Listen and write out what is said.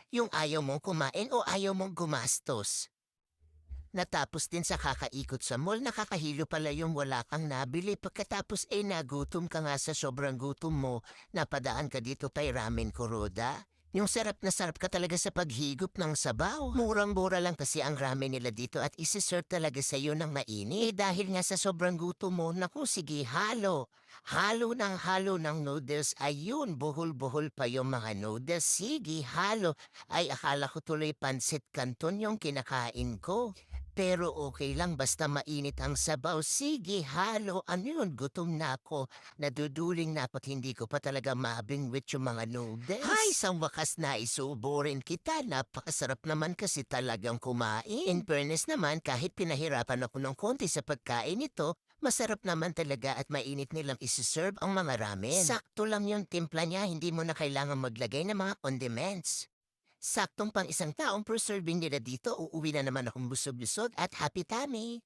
Yung ayaw mong kumain o ayaw mong gumastos. Natapos din sa kakaikot sa mall, nakakahilo pala yung wala kang nabili. Pagkatapos ay nagutom ka nga sa sobrang gutom mo, napadaan ka dito kay Ramen Kuroda. Yung sarap na sarap ka talaga sa paghigop ng sabaw. Murang-mura lang kasi ang ramen nila dito at isi-serve talaga sa iyo ng mainit. Dahil nga sa sobrang gutom mo, naku sige, halo. Halo ng noodles. Ayun, buhol-buhol pa yung mga noodles. Sige, halo. Ay, akala ko tuloy pansit canton yung kinakain ko. Pero okay lang basta mainit ang sabaw. Sige, halo. Ano yun? Gutom na ako. Naduduling na ako't hindi ko pa talaga mabingwit yung mga noodles. Hay, sa wakas na isubo rin kita. Napakasarap naman kasi talagang kumain. In fairness naman, kahit pinahirapan ako ng konti sa pagkain nito, masarap naman talaga at mainit nilang isi-serve ang mga ramen. Sakto lang yung timpla niya, hindi mo na kailangan maglagay ng mga condiments. Saktong pang isang taong per serving nila dito, uuwi na naman akong busog-busog at happy tummy.